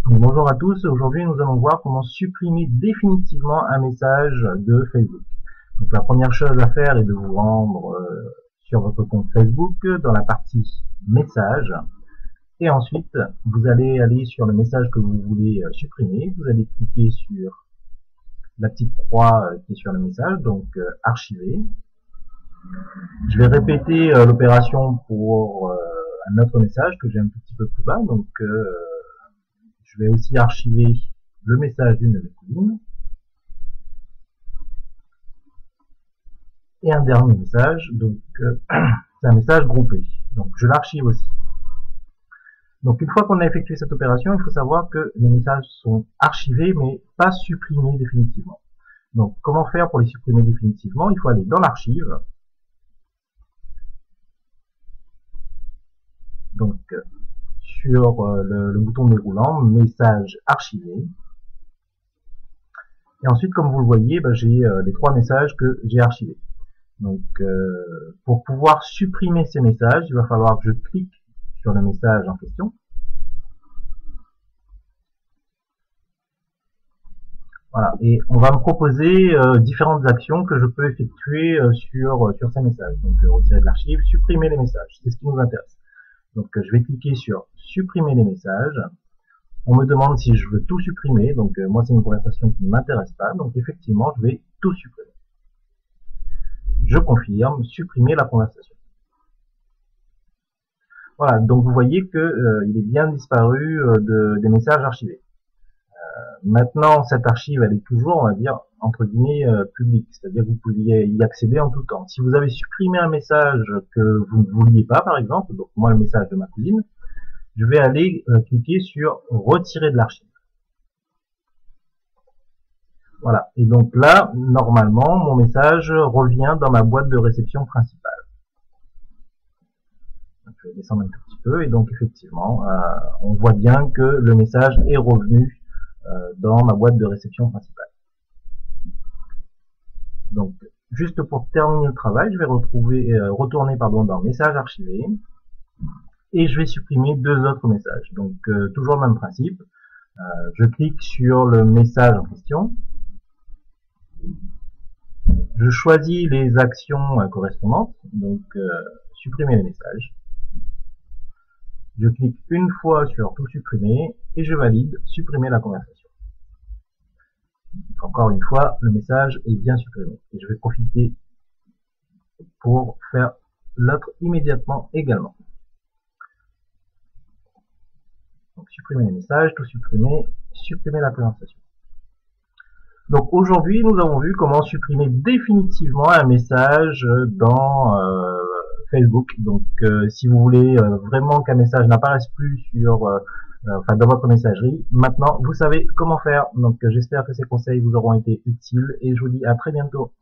Donc, bonjour à tous, aujourd'hui nous allons voir comment supprimer définitivement un message de Facebook. Donc la première chose à faire est de vous rendre sur votre compte Facebook dans la partie messages et ensuite vous allez aller sur le message que vous voulez supprimer, vous allez cliquer sur la petite croix qui est sur le message, donc archiver. Je vais répéter l'opération pour un autre message que j'ai un tout petit peu plus bas, donc je vais aussi archiver le message d'une de mes cousines. Et un dernier message, donc c'est un message groupé. Donc je l'archive aussi. Donc une fois qu'on a effectué cette opération, il faut savoir que les messages sont archivés mais pas supprimés définitivement. Donc comment faire pour les supprimer définitivement? Il faut aller dans l'archive. Donc sur le bouton déroulant, message archivé. Et ensuite, comme vous le voyez, j'ai les trois messages que j'ai archivés. Donc, pour pouvoir supprimer ces messages, il va falloir que je clique sur le message en question. Voilà, et on va me proposer différentes actions que je peux effectuer sur ces messages. Donc, retirer de l'archive, supprimer les messages, c'est ce qui nous intéresse. Donc, je vais cliquer sur supprimer les messages. On me demande si je veux tout supprimer, donc moi c'est une conversation qui ne m'intéresse pas, donc effectivement je vais tout supprimer. Je confirme, supprimer la conversation. Voilà, donc vous voyez que il est bien disparu des messages archivés. Maintenant, cette archive, elle est toujours, on va dire, entre guillemets, publique, c'est-à-dire que vous pouviez y accéder en tout temps. Si vous avez supprimé un message que vous ne vouliez pas, par exemple, donc moi le message de ma cousine, je vais aller cliquer sur retirer de l'archive. Voilà, et donc là, normalement, mon message revient dans ma boîte de réception principale. Donc, je vais descendre un tout petit peu, et donc effectivement, on voit bien que le message est revenu dans ma boîte de réception principale. Donc, juste pour terminer le travail, je vais retourner dans message archivé, et je vais supprimer deux autres messages. Donc, toujours le même principe. Je clique sur le message en question. Je choisis les actions correspondantes, donc supprimer les messages. Je clique une fois sur tout supprimer et je valide supprimer la conversation. Donc, encore une fois, le message est bien supprimé. Et je vais profiter pour faire l'autre immédiatement également. Donc supprimer les messages, tout supprimer, supprimer la conversation. Donc aujourd'hui, nous avons vu comment supprimer définitivement un message dans Facebook. Donc si vous voulez vraiment qu'un message n'apparaisse plus dans votre messagerie, maintenant vous savez comment faire. Donc j'espère que ces conseils vous auront été utiles et je vous dis à très bientôt.